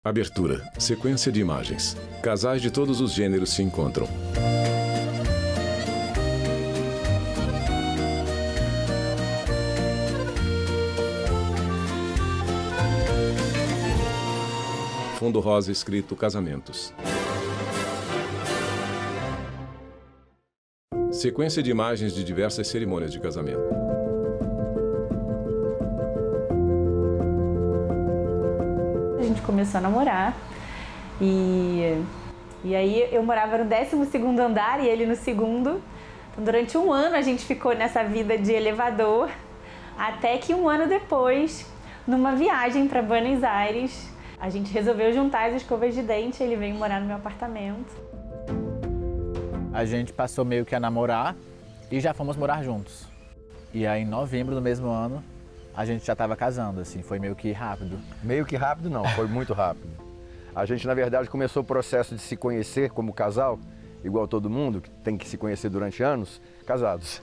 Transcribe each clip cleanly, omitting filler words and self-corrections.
Abertura. Sequência de imagens. Casais de todos os gêneros se encontram. Fundo rosa escrito Casamentos. Sequência de imagens de diversas cerimônias de casamento. A gente começou a namorar e aí eu morava no 12º andar e ele no segundo. Então, durante um ano a gente ficou nessa vida de elevador, até que um ano depois, numa viagem para Buenos Aires, a gente resolveu juntar as escovas de dente e ele veio morar no meu apartamento. A gente passou meio que a namorar e já fomos morar juntos. E aí, em novembro do mesmo ano, a gente já estava casando, assim, foi meio que rápido. Meio que rápido não, foi muito rápido. A gente, na verdade, começou o processo de se conhecer como casal, igual todo mundo, que tem que se conhecer durante anos, casados.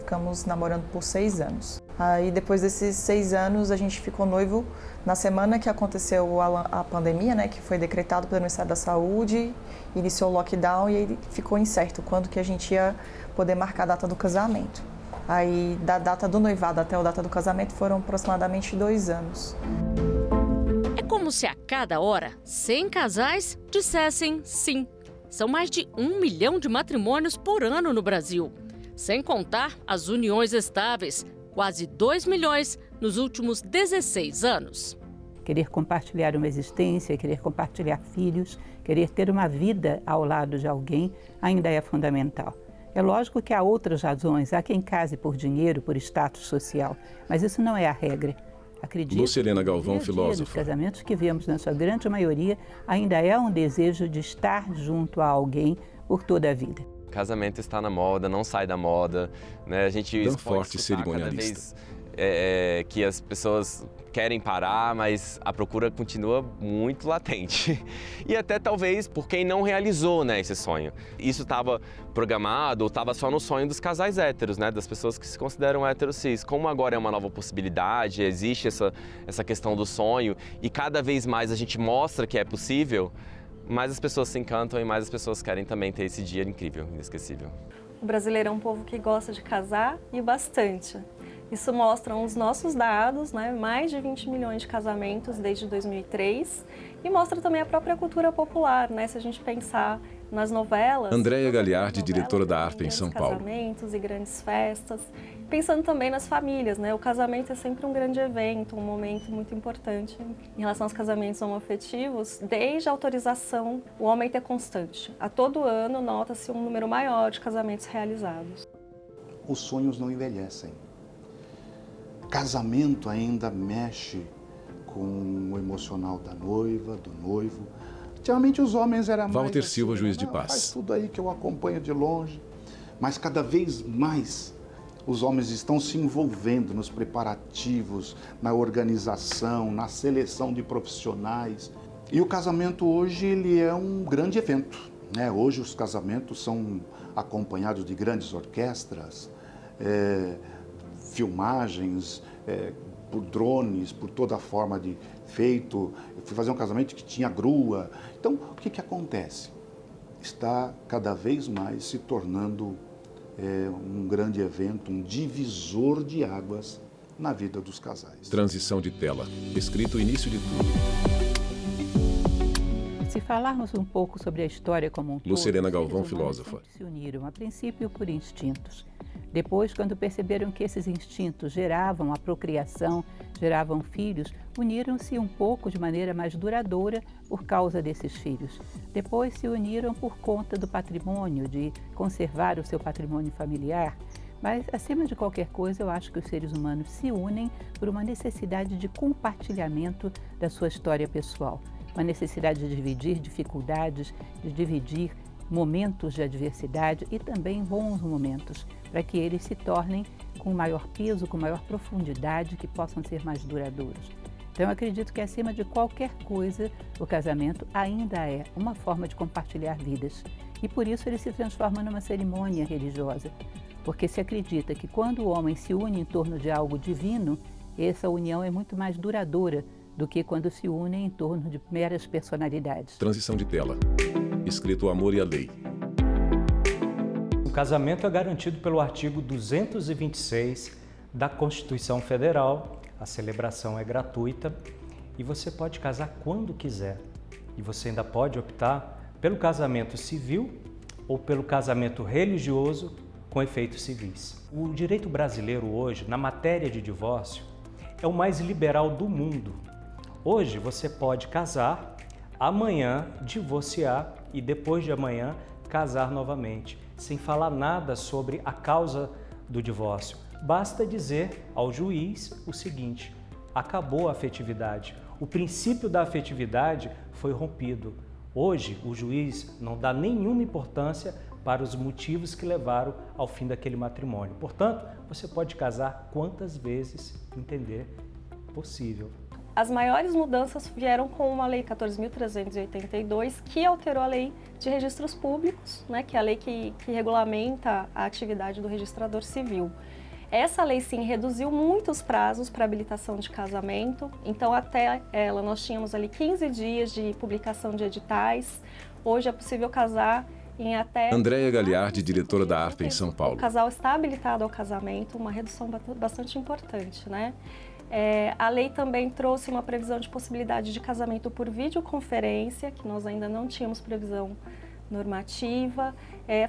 Ficamos namorando por 6 anos. Aí, depois desses 6 anos, a gente ficou noivo na semana que aconteceu a pandemia, né, que foi decretado pelo Ministério da Saúde, iniciou o lockdown e aí ficou incerto quando que a gente ia poder marcar a data do casamento. Aí, da data do noivado até a data do casamento, foram aproximadamente 2 anos. É como se a cada hora 100 casais dissessem sim. São mais de 1 milhão de matrimônios por ano no Brasil. Sem contar as uniões estáveis, quase 2 milhões nos últimos 16 anos. Querer compartilhar uma existência, querer compartilhar filhos, querer ter uma vida ao lado de alguém ainda é fundamental. É lógico que há outras razões, há quem case por dinheiro, por status social, mas isso não é a regra. Acredito Lucilena que Galvão, filósofa. Os casamentos que vemos na sua grande maioria ainda é um desejo de estar junto a alguém por toda a vida. Casamento está na moda, não sai da moda, né? A gente tão forte cerimonialista. Que as pessoas querem parar, mas a procura continua muito latente. E até talvez por quem não realizou, né, esse sonho. Isso estava programado ou estava só no sonho dos casais héteros, né, das pessoas que se consideram héteros cis. Como agora é uma nova possibilidade, existe essa questão do sonho e cada vez mais a gente mostra que é possível, mais as pessoas se encantam e mais as pessoas querem também ter esse dia incrível, inesquecível. O brasileiro é um povo que gosta de casar e bastante. Isso mostram os nossos dados, né? Mais de 20 milhões de casamentos desde 2003 e mostra também a própria cultura popular, né? Se a gente pensar nas novelas... Andréia Gagliardi, diretora da ARPA em São Paulo. Casamentos e grandes festas. Pensando também nas famílias, né? O casamento é sempre um grande evento, um momento muito importante. Em relação aos casamentos homoafetivos, desde a autorização, o aumento é constante. A todo ano, nota-se um número maior de casamentos realizados. Os sonhos não envelhecem. Casamento ainda mexe com o emocional da noiva, do noivo. Antigamente os homens eram mais... Walter Silva, juiz de paz. Faz tudo aí que eu acompanho de longe. Mas cada vez mais os homens estão se envolvendo nos preparativos, na organização, na seleção de profissionais. E o casamento hoje ele é um grande evento, né? Hoje os casamentos são acompanhados de grandes orquestras, filmagens, por drones, por toda forma de feito. Eu fui fazer um casamento que tinha grua. Então, o que acontece? Está cada vez mais se tornando um grande evento, um divisor de águas na vida dos casais. Transição de tela. Escrito início de tudo. Se falarmos um pouco sobre a história como um todo, Lucilena Galvão, os humanos filósofa. se uniram, a princípio por instintos. Depois, quando perceberam que esses instintos geravam a procriação, geravam filhos, uniram-se um pouco de maneira mais duradoura por causa desses filhos. Depois se uniram por conta do patrimônio, de conservar o seu patrimônio familiar. Mas, acima de qualquer coisa, eu acho que os seres humanos se unem por uma necessidade de compartilhamento da sua história pessoal. Uma necessidade de dividir dificuldades, de dividir momentos de adversidade e também bons momentos, para que eles se tornem com maior peso, com maior profundidade, que possam ser mais duradouros. Então, eu acredito que, acima de qualquer coisa, o casamento ainda é uma forma de compartilhar vidas. E, por isso, ele se transforma numa cerimônia religiosa. Porque se acredita que, quando o homem se une em torno de algo divino, essa união é muito mais duradoura do que quando se unem em torno de meras personalidades. Transição de tela. Escrito O Amor e a Lei. O casamento é garantido pelo artigo 226 da Constituição Federal. A celebração é gratuita e você pode casar quando quiser. E você ainda pode optar pelo casamento civil ou pelo casamento religioso com efeitos civis. O direito brasileiro hoje, na matéria de divórcio, é o mais liberal do mundo. Hoje você pode casar, amanhã divorciar e depois de amanhã casar novamente, sem falar nada sobre a causa do divórcio. Basta dizer ao juiz o seguinte: acabou a afetividade, o princípio da afetividade foi rompido. Hoje, o juiz não dá nenhuma importância para os motivos que levaram ao fim daquele matrimônio. Portanto, você pode casar quantas vezes entender possível. As maiores mudanças vieram com uma Lei 14.382, que alterou a Lei de Registros Públicos, né, que é a lei que regulamenta a atividade do registrador civil. Essa lei, sim, reduziu muito os prazos para habilitação de casamento. Então, até ela, nós tínhamos ali 15 dias de publicação de editais. Hoje é possível casar em até... Andréia Gagliardi, diretora da ARPA em São Paulo. O casal está habilitado ao casamento, uma redução bastante importante, né? A lei também trouxe uma previsão de possibilidade de casamento por videoconferência, que nós ainda não tínhamos previsão normativa,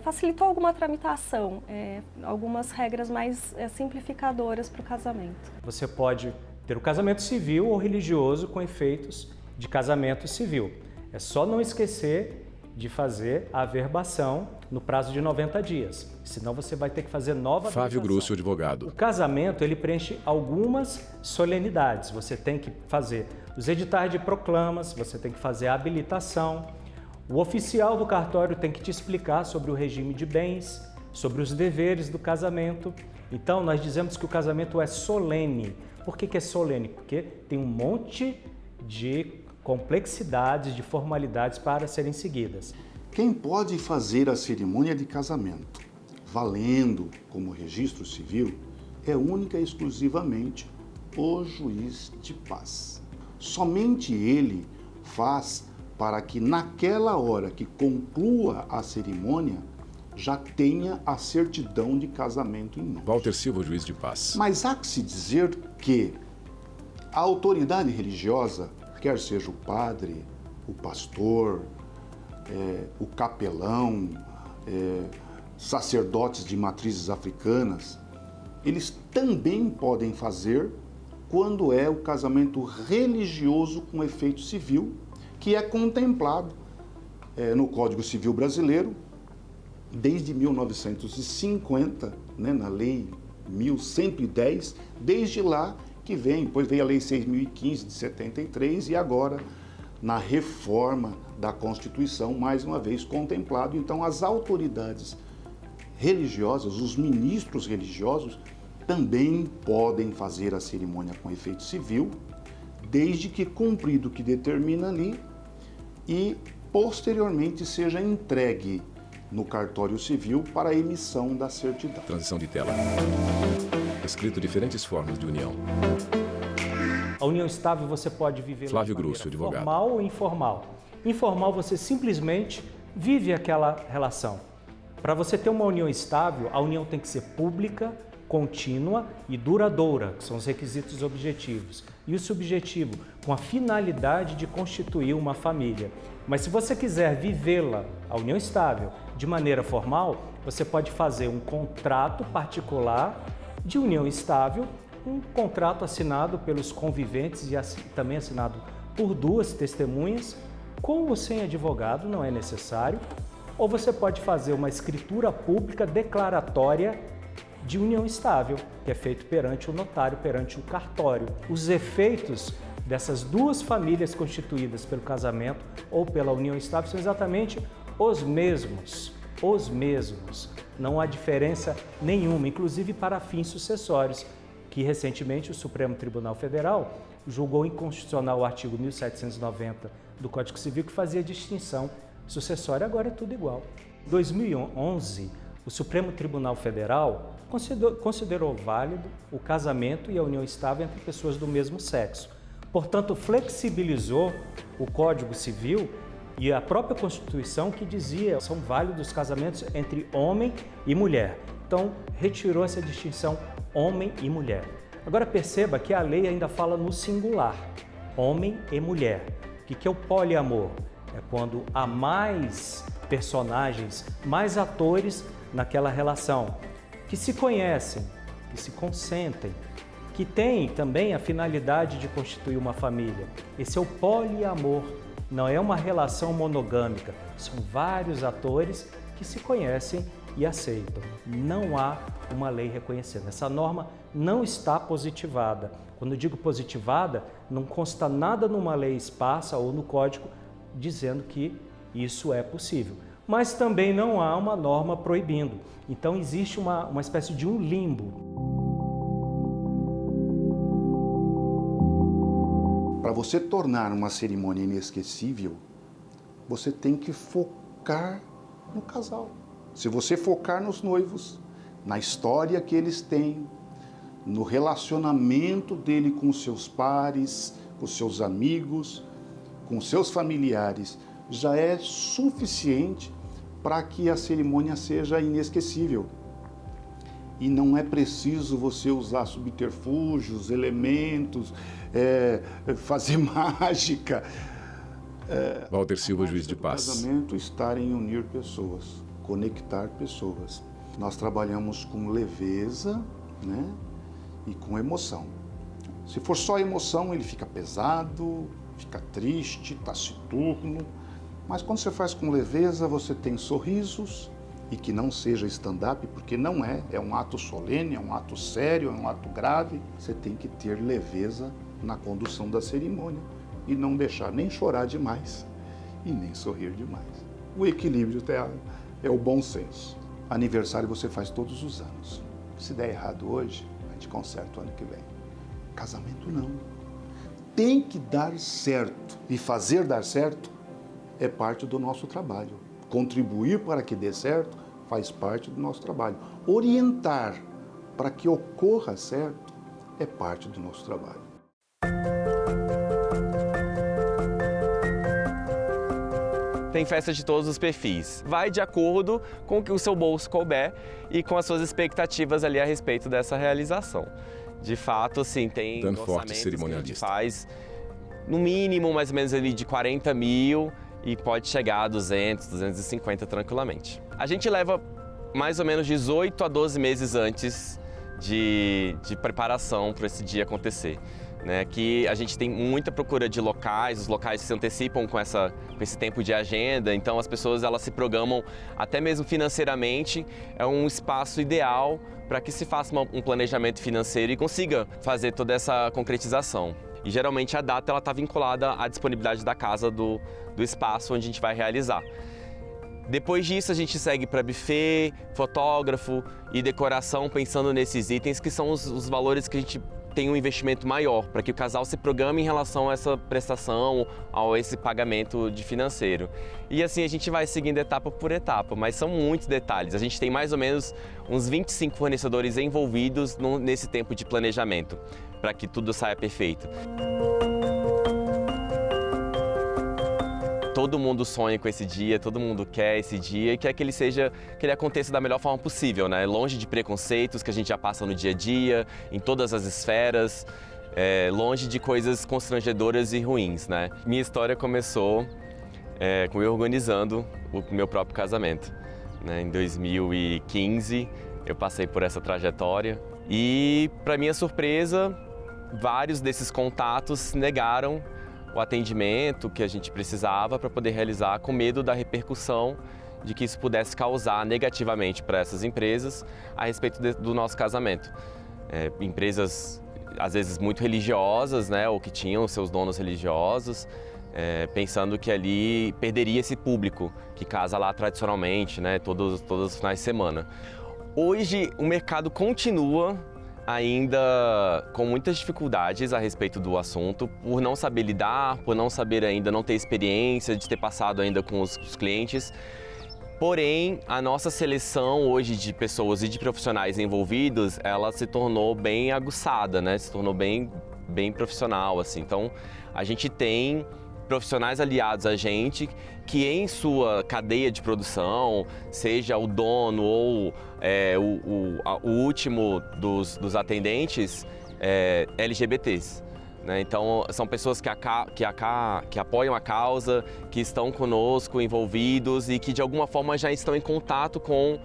facilitou alguma tramitação, algumas regras mais simplificadoras para o casamento. Você pode ter o casamento civil ou religioso com efeitos de casamento civil. É só não esquecer de fazer a averbação no prazo de 90 dias, senão você vai ter que fazer nova Fávio habilitação. Grúcio, advogado. O casamento, ele preenche algumas solenidades. Você tem que fazer os editais de proclamas, você tem que fazer a habilitação. O oficial do cartório tem que te explicar sobre o regime de bens, sobre os deveres do casamento. Então, nós dizemos que o casamento é solene. Por que é solene? Porque tem um monte de complexidades, de formalidades para serem seguidas. Quem pode fazer a cerimônia de casamento valendo como registro civil é única e exclusivamente o juiz de paz. Somente ele faz para que naquela hora que conclua a cerimônia já tenha a certidão de casamento em mãos. Walter Silva, juiz de paz. Mas há que se dizer que a autoridade religiosa, quer seja o padre, o pastor, o capelão, sacerdotes de matrizes africanas, eles também podem fazer quando é o casamento religioso com efeito civil, que é contemplado no Código Civil Brasileiro desde 1950, né, na Lei 1110, desde lá que vem, depois veio a Lei 6.015 de 73 e agora na reforma da Constituição, mais uma vez contemplado. Então as autoridades religiosas, os ministros religiosos, também podem fazer a cerimônia com efeito civil, desde que cumprido o que determina ali e posteriormente seja entregue no cartório civil para a emissão da certidão. Transição de tela. Escrito diferentes formas de união. A união estável você pode viver Flávio de maneira Grúcio, advogado. formal ou informal. Informal, você simplesmente vive aquela relação. Para você ter uma união estável, a união tem que ser pública, contínua e duradoura, que são os requisitos objetivos. E o subjetivo, com a finalidade de constituir uma família. Mas se você quiser vivê-la, a união estável, de maneira formal, você pode fazer um contrato particular de união estável, um contrato assinado pelos conviventes e também assinado por duas testemunhas, com ou sem advogado, não é necessário, ou você pode fazer uma escritura pública declaratória de união estável, que é feito perante o notário, perante o cartório. Os efeitos dessas duas famílias constituídas pelo casamento ou pela união estável são exatamente os mesmos. Não há diferença nenhuma, inclusive para fins sucessórios, que recentemente o Supremo Tribunal Federal julgou inconstitucional o artigo 1790 do Código Civil, que fazia distinção sucessória, agora é tudo igual. Em 2011, o Supremo Tribunal Federal considerou válido o casamento e a união estável entre pessoas do mesmo sexo. Portanto, flexibilizou o Código Civil e a própria Constituição, que dizia que são válidos casamentos entre homem e mulher. Então, retirou essa distinção homem e mulher. Agora perceba que a lei ainda fala no singular, homem e mulher. O que é o poliamor? É quando há mais personagens, mais atores naquela relação, que se conhecem, que se consentem, que têm também a finalidade de constituir uma família. Esse é o poliamor, não é uma relação monogâmica, são vários atores que se conhecem e aceitam. Não há uma lei reconhecendo. Essa norma não está positivada. Quando eu digo positivada, não consta nada numa lei esparsa ou no código dizendo que isso é possível. Mas também não há uma norma proibindo. Então existe uma espécie de um limbo. Para você tornar uma cerimônia inesquecível, você tem que focar no casal. Se você focar nos noivos, na história que eles têm, no relacionamento dele com seus pares, com seus amigos, com seus familiares, já é suficiente para que a cerimônia seja inesquecível. E não é preciso você usar subterfúgios, elementos, fazer mágica. Walter Silva, juiz de paz. O casamento está em unir pessoas, conectar pessoas. Nós trabalhamos com leveza, né, e com emoção. Se for só emoção, ele fica pesado, fica triste, taciturno. Mas quando você faz com leveza, você tem sorrisos, e que não seja stand-up, porque não é um ato solene, é um ato sério, é um ato grave. Você tem que ter leveza na condução da cerimônia e não deixar nem chorar demais e nem sorrir demais. O equilíbrio é o bom senso. Aniversário você faz todos os anos. Se der errado hoje, a gente conserta o ano que vem. Casamento não. Tem que dar certo. E fazer dar certo é parte do nosso trabalho. Contribuir para que dê certo faz parte do nosso trabalho. Orientar para que ocorra certo é parte do nosso trabalho. Tem festa de todos os perfis. Vai de acordo com o que o seu bolso couber e com as suas expectativas ali a respeito dessa realização. De fato, assim, tem orçamentos que a gente faz no mínimo mais ou menos ali de 40 mil e pode chegar a 200, 250 tranquilamente. A gente leva mais ou menos 18 a 12 meses antes de preparação para esse dia acontecer. Né, que a gente tem muita procura de locais, os locais se antecipam com esse tempo de agenda, então as pessoas elas se programam até mesmo financeiramente, é um espaço ideal para que se faça um planejamento financeiro e consiga fazer toda essa concretização. E geralmente a data está vinculada à disponibilidade da casa, do espaço onde a gente vai realizar. Depois disso a gente segue para buffet, fotógrafo e decoração, pensando nesses itens que são os valores que a gente tem um investimento maior, para que o casal se programe em relação a essa prestação, a esse pagamento de financeiro. E assim a gente vai seguindo etapa por etapa, mas são muitos detalhes. A gente tem mais ou menos uns 25 fornecedores envolvidos nesse tempo de planejamento, para que tudo saia perfeito. Todo mundo sonha com esse dia, todo mundo quer esse dia e quer que ele aconteça da melhor forma possível, né? Longe de preconceitos que a gente já passa no dia a dia, em todas as esferas, longe de coisas constrangedoras e ruins, né? Minha história começou com eu organizando o meu próprio casamento, né? Em 2015 eu passei por essa trajetória e, para minha surpresa, vários desses contatos negaram o atendimento que a gente precisava para poder realizar, com medo da repercussão de que isso pudesse causar negativamente para essas empresas a respeito do nosso casamento. Empresas, às vezes, muito religiosas, né, ou que tinham seus donos religiosos, pensando que ali perderia esse público que casa lá tradicionalmente, né, todos os finais de semana. Hoje, o mercado continua ainda com muitas dificuldades a respeito do assunto, por não saber lidar, por não saber ainda, não ter experiência, de ter passado ainda com os clientes. Porém, a nossa seleção hoje de pessoas e de profissionais envolvidos, ela se tornou bem aguçada, né? Se tornou bem profissional, assim. Então, a gente tem profissionais aliados a gente que em sua cadeia de produção, seja o dono ou o último dos atendentes, LGBTs. Né? Então, são pessoas que apoiam a causa, que estão conosco, envolvidos e que de alguma forma já estão em contato com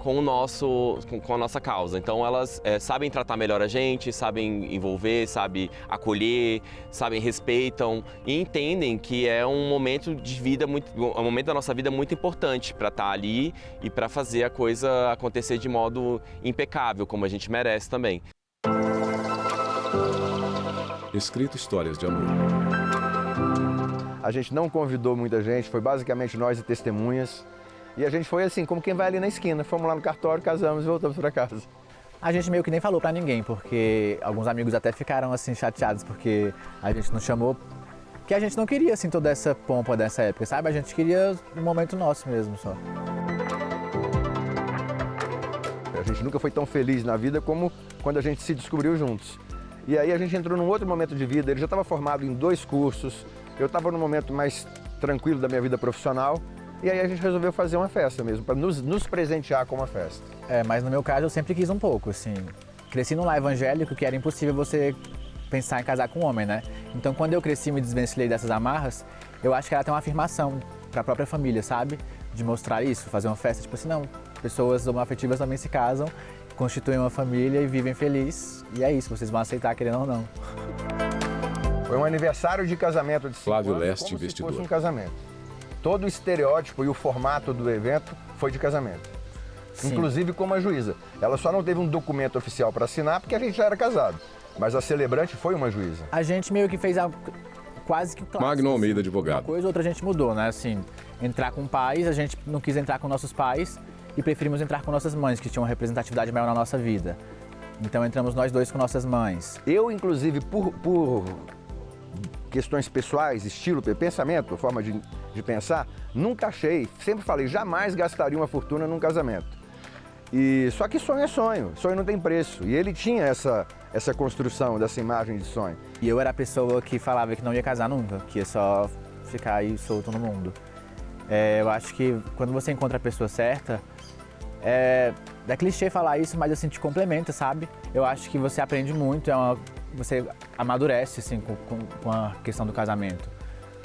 a nossa causa. Então elas sabem tratar melhor a gente, sabem envolver, sabem acolher, respeitam e entendem que é um momento de vida um momento da nossa vida muito importante para estar ali e para fazer a coisa acontecer de modo impecável, como a gente merece também. Escrito Histórias de Amor. A gente não convidou muita gente, foi basicamente nós e testemunhas. E a gente foi assim, como quem vai ali na esquina. Fomos lá no cartório, casamos e voltamos para casa. A gente meio que nem falou pra ninguém, porque alguns amigos até ficaram assim chateados, porque a gente não chamou, que a gente não queria assim toda essa pompa dessa época, sabe? A gente queria um momento nosso mesmo só. A gente nunca foi tão feliz na vida como quando a gente se descobriu juntos. E aí a gente entrou num outro momento de vida, ele já estava formado em 2 cursos, eu estava num momento mais tranquilo da minha vida profissional. E aí a gente resolveu fazer uma festa mesmo, para nos presentear com uma festa. Mas no meu caso eu sempre quis um pouco, assim. Cresci num lar evangélico que era impossível você pensar em casar com um homem, né? Então quando eu cresci e me desvencilhei dessas amarras, eu acho que era até uma afirmação para a própria família, sabe? De mostrar isso, fazer uma festa, tipo assim, não, pessoas homoafetivas também se casam, constituem uma família e vivem felizes. E é isso, vocês vão aceitar querendo ou não. Foi um aniversário de casamento de 5 Flávio anos, Leste, como investidor. se fosse um casamento. Todo o estereótipo e o formato do evento foi de casamento. Sim. Inclusive com uma juíza. Ela só não teve um documento oficial para assinar porque a gente já era casado. Mas a celebrante foi uma juíza. A gente meio que fez quase que o clássico. Magno Almeida, assim. advogado. Uma coisa ou outra a gente mudou, né? Assim, entrar com pais, a gente não quis entrar com nossos pais e preferimos entrar com nossas mães, que tinham uma representatividade maior na nossa vida. Então entramos nós dois com nossas mães. Eu, inclusive, por questões pessoais, estilo, pensamento, forma de pensar, nunca achei, sempre falei, jamais gastaria uma fortuna num casamento. E só que sonho é sonho não tem preço. E ele tinha essa construção dessa imagem de sonho. E eu era a pessoa que falava que não ia casar nunca, que ia só ficar aí solto no mundo. Eu acho que quando você encontra a pessoa certa, é clichê falar isso, mas assim, te complementa, sabe? Eu acho que você aprende muito, você amadurece assim, com a questão do casamento.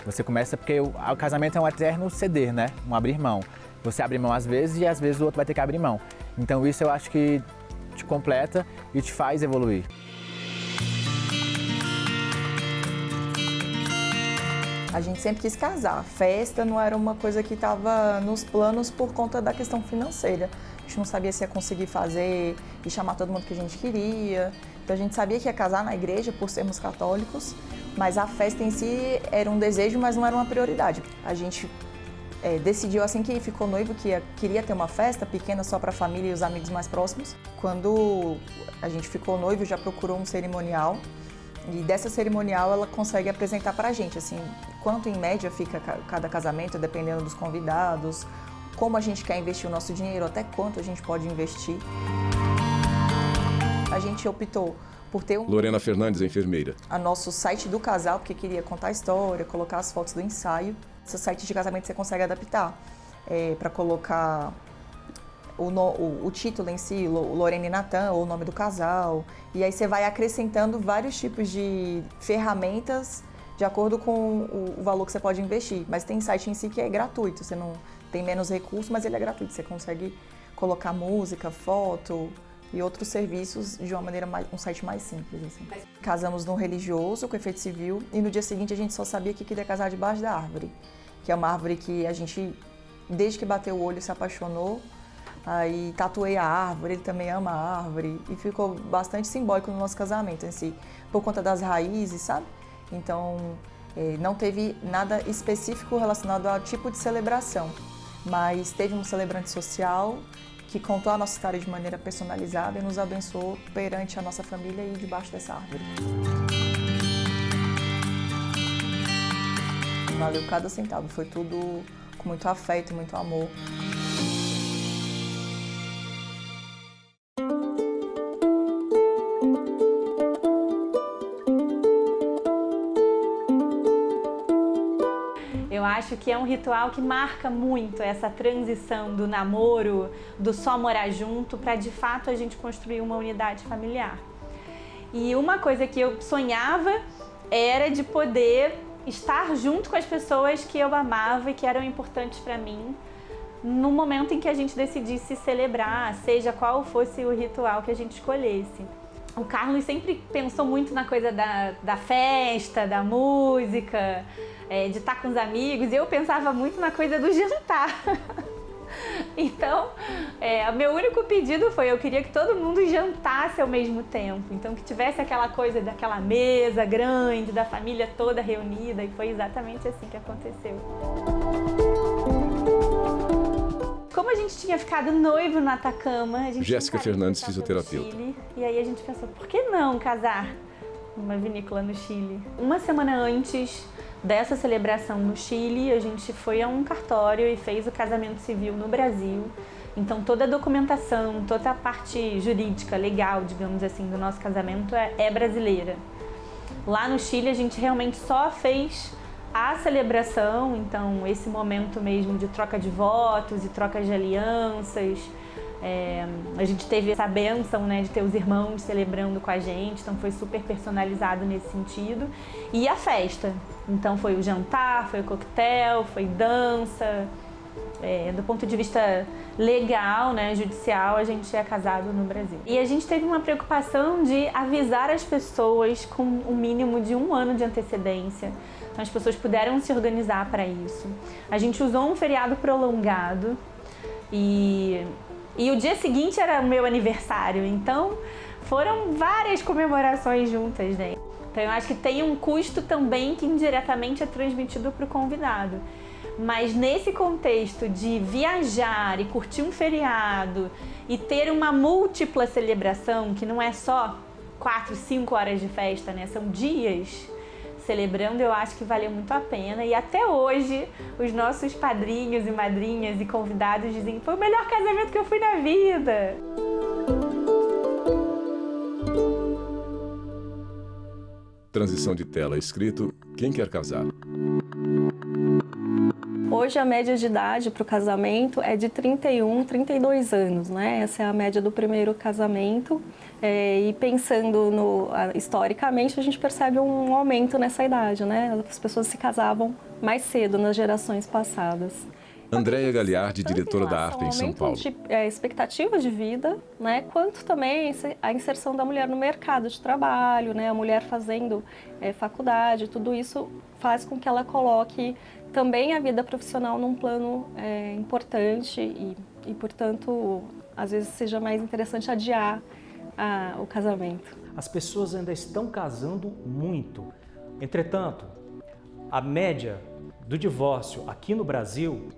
Você começa, porque o casamento é um eterno ceder, né? Um abrir mão. Você abre mão às vezes e às vezes o outro vai ter que abrir mão. Então isso eu acho que te completa e te faz evoluir. A gente sempre quis casar. Festa não era uma coisa que estava nos planos por conta da questão financeira. A gente não sabia se ia conseguir fazer e chamar todo mundo que a gente queria. Então a gente sabia que ia casar na igreja por sermos católicos, mas a festa em si era um desejo, mas não era uma prioridade. A gente decidiu assim que ficou noivo que queria ter uma festa pequena só para a família e os amigos mais próximos. Quando a gente ficou noivo, já procurou um cerimonial e dessa cerimonial ela consegue apresentar para a gente assim, quanto em média fica cada casamento, dependendo dos convidados, como a gente quer investir o nosso dinheiro, até quanto a gente pode investir. A gente optou por ter Lorena Fernandes, enfermeira. A nosso site do casal, porque queria contar a história, colocar as fotos do ensaio. Esse site de casamento você consegue adaptar para colocar o título em si, Lorena e Natan, ou o nome do casal. E aí você vai acrescentando vários tipos de ferramentas de acordo com o valor que você pode investir. Mas tem site em si que é gratuito, você não tem menos recursos, mas ele é gratuito. Você consegue colocar música, foto e outros serviços de uma maneira um site mais simples. Assim. Casamos num religioso, com efeito civil, e no dia seguinte a gente só sabia que queria casar debaixo da árvore, que é uma árvore que a gente, desde que bateu o olho, se apaixonou. Aí tatuei a árvore, ele também ama a árvore, e ficou bastante simbólico no nosso casamento em si, por conta das raízes, sabe? Então, não teve nada específico relacionado ao tipo de celebração, mas teve um celebrante social que contou a nossa história de maneira personalizada e nos abençoou perante a nossa família e debaixo dessa árvore. Valeu cada centavo, foi tudo com muito afeto, muito amor. Eu acho que é um ritual que marca muito essa transição do namoro, do só morar junto, para de fato a gente construir uma unidade familiar. E uma coisa que eu sonhava era de poder estar junto com as pessoas que eu amava e que eram importantes para mim, no momento em que a gente decidisse celebrar, seja qual fosse o ritual que a gente escolhesse. O Carlos sempre pensou muito na coisa da festa, da música, de estar com os amigos, e eu pensava muito na coisa do jantar. Então, meu único pedido foi, eu queria que todo mundo jantasse ao mesmo tempo. Então, que tivesse aquela coisa daquela mesa grande, da família toda reunida, e foi exatamente assim que aconteceu. Como a gente tinha ficado noivo no Atacama, a gente Jéssica Fernandes, fisioterapeuta. Chile, e aí a gente pensou, por que não casar numa vinícola no Chile? Uma semana antes dessa celebração no Chile, a gente foi a um cartório e fez o casamento civil no Brasil. Então toda a documentação, toda a parte jurídica, legal, digamos assim, do nosso casamento é brasileira. Lá no Chile a gente realmente só fez a celebração, então esse momento mesmo de troca de votos e troca de alianças. A gente teve essa bênção, né, de ter os irmãos celebrando com a gente, então foi super personalizado nesse sentido. E a festa, então foi o jantar, foi o coquetel, foi dança. Do ponto de vista legal, né, judicial, a gente é casado no Brasil. E a gente teve uma preocupação de avisar as pessoas com um mínimo de 1 ano de antecedência. Então as pessoas puderam se organizar para isso. A gente usou um feriado prolongado e o dia seguinte era o meu aniversário, então foram várias comemorações juntas, né? Então eu acho que tem um custo também que indiretamente é transmitido para o convidado. Mas nesse contexto de viajar e curtir um feriado e ter uma múltipla celebração, que não é só 4, 5 horas de festa, né? São dias celebrando, eu acho que valeu muito a pena. E até hoje, os nossos padrinhos e madrinhas e convidados dizem, foi o melhor casamento que eu fui na vida. Transição de tela escrito Quem Quer Casar. Hoje a média de idade para o casamento é de 31, 32 anos, né? Essa é a média do primeiro casamento. E pensando historicamente, a gente percebe um aumento nessa idade, né? As pessoas se casavam mais cedo nas gerações passadas. Andréia Gagliardi, diretora da Arte em São Paulo. De expectativa de vida, né? Quanto também a inserção da mulher no mercado de trabalho, né? A mulher fazendo faculdade, tudo isso faz com que ela coloque também a vida profissional num plano importante e, portanto, às vezes seja mais interessante adiar o casamento. As pessoas ainda estão casando muito. Entretanto, a média do divórcio aqui no Brasil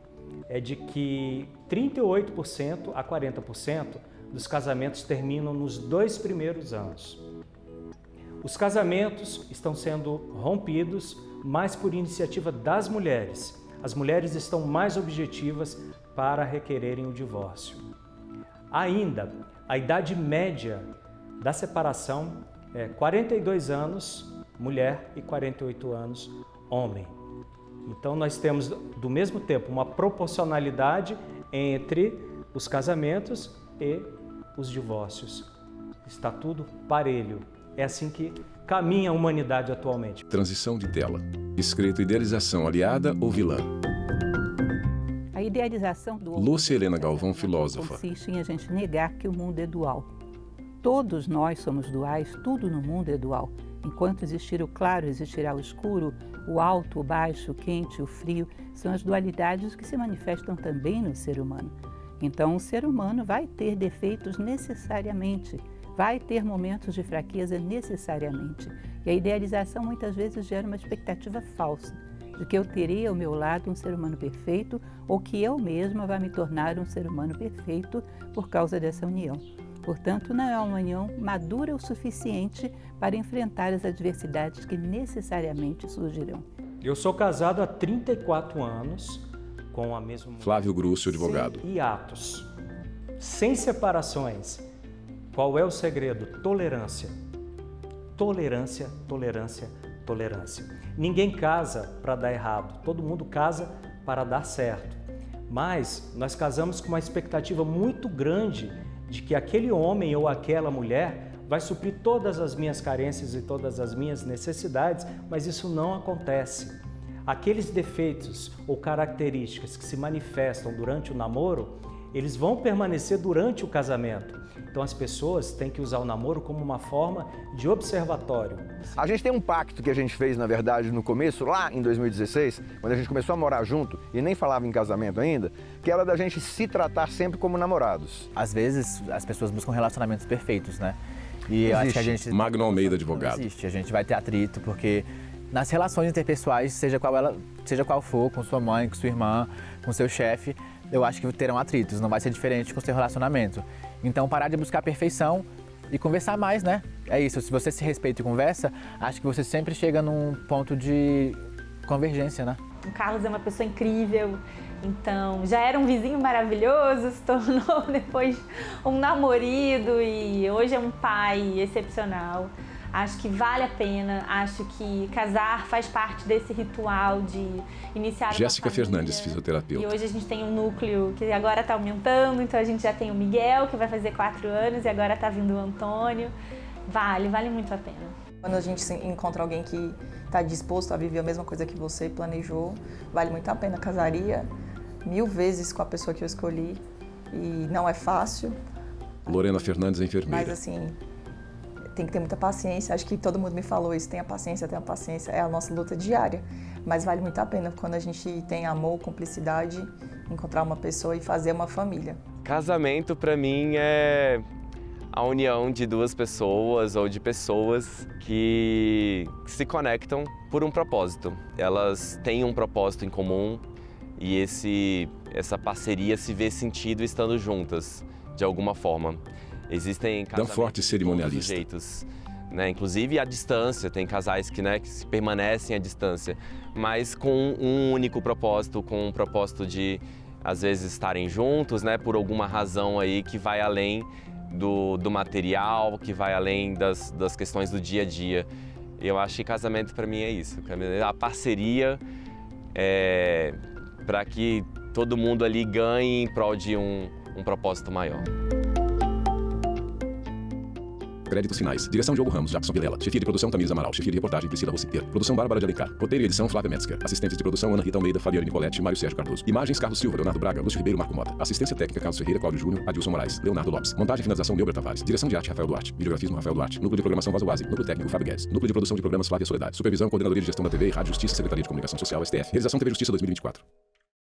é de que 38% a 40% dos casamentos terminam nos 2 primeiros anos. Os casamentos estão sendo rompidos mais por iniciativa das mulheres. As mulheres estão mais objetivas para requererem o divórcio. Ainda, a idade média da separação é 42 anos mulher e 48 anos homem. Então nós temos, do mesmo tempo, uma proporcionalidade entre os casamentos e os divórcios. Está tudo parelho. É assim que caminha a humanidade atualmente. Transição de tela. Escrito idealização aliada ou vilã. A idealização do Lúcia Helena Galvão, filósofa. Consiste em a gente negar que o mundo é dual. Todos nós somos duais, tudo no mundo é dual. Enquanto existir o claro, existirá o escuro, o alto, o baixo, o quente, o frio, são as dualidades que se manifestam também no ser humano. Então, o ser humano vai ter defeitos necessariamente, vai ter momentos de fraqueza necessariamente. E a idealização muitas vezes gera uma expectativa falsa, de que eu terei ao meu lado um ser humano perfeito ou que eu mesma vai me tornar um ser humano perfeito por causa dessa união. Portanto, não é uma união madura o suficiente para enfrentar as adversidades que necessariamente surgirão. Eu sou casado há 34 anos com a mesma mulher. Flávio Grúcio, advogado. Sem hiatos, sem separações. Qual é o segredo? Tolerância. Tolerância, tolerância, tolerância. Ninguém casa para dar errado, todo mundo casa para dar certo. Mas nós casamos com uma expectativa muito grande de que aquele homem ou aquela mulher vai suprir todas as minhas carências e todas as minhas necessidades, mas isso não acontece. Aqueles defeitos ou características que se manifestam durante o namoro, eles vão permanecer durante o casamento. Então as pessoas têm que usar o namoro como uma forma de observatório. A gente tem um pacto que a gente fez, na verdade, no começo, lá em 2016, quando a gente começou a morar junto e nem falava em casamento ainda, que era da gente se tratar sempre como namorados. Às vezes as pessoas buscam relacionamentos perfeitos, né? E eu acho que a gente... Magno Almeida, advogado. Não existe, a gente vai ter atrito, porque nas relações interpessoais, seja qual for, com sua mãe, com sua irmã, com seu chefe, eu acho que terão atritos, não vai ser diferente com o seu relacionamento. Então, parar de buscar perfeição e conversar mais, né? É isso, se você se respeita e conversa, acho que você sempre chega num ponto de convergência, né? O Carlos é uma pessoa incrível, então já era um vizinho maravilhoso, se tornou depois um namorado e hoje é um pai excepcional. Acho que vale a pena, acho que casar faz parte desse ritual de iniciar Jéssica uma família. Fernandes, fisioterapeuta. E hoje a gente tem um núcleo que agora está aumentando, então a gente já tem o Miguel, que vai fazer 4 anos, e agora está vindo o Antônio. Vale muito a pena. Quando a gente encontra alguém que está disposto a viver a mesma coisa que você e planejou, vale muito a pena. Casaria 1000 vezes com a pessoa que eu escolhi e não é fácil. Lorena Fernandes, enfermeira. Mas assim, tem que ter muita paciência. Acho que todo mundo me falou isso, tenha paciência. É a nossa luta diária. Mas vale muito a pena quando a gente tem amor, cumplicidade, encontrar uma pessoa e fazer uma família. Casamento, para mim, é a união de duas pessoas ou de pessoas que se conectam por um propósito. Elas têm um propósito em comum e essa parceria se vê sentido estando juntas, de alguma forma. Existem casamentos Danforte, de cerimonialista. todos os jeitos, né? Inclusive à distância, tem casais que se permanecem à distância, mas com um único propósito, com um propósito de, às vezes, estarem juntos, né? Por alguma razão aí que vai além do material, que vai além das questões do dia a dia. Eu acho que casamento para mim é isso, a parceria para que todo mundo ali ganhe em prol de um propósito maior. Créditos finais. Direção Diogo Ramos, Jackson Vilela. Chefia de produção Tamires Amaral. Chefia de reportagem Priscila Rossiter. Produção Bárbara de Alencar. Roteiro e edição Flávia Metzger. Assistentes de produção Ana Rita Almeida, Fabiane Nicoletti, Mário Sérgio Cardoso. Imagens Carlos Silva, Leonardo Braga, Lúcio Ribeiro, Marco Mota. Assistência técnica Carlos Ferreira, Cláudio Júnior, Adilson Moraes, Leonardo Lopes. Montagem e finalização Neuber Tavares. Direção de arte Rafael Duarte. Videografismo Rafael Duarte. Núcleo de programação Vaso Wazi. Núcleo técnico Fábio Guedes. Núcleo de produção de programas Flávia Soledade. Supervisão Coordenadoria de Gestão da TV e Rádio Justiça, Secretaria de Comunicação Social, STF. Realização TV Justiça 2024.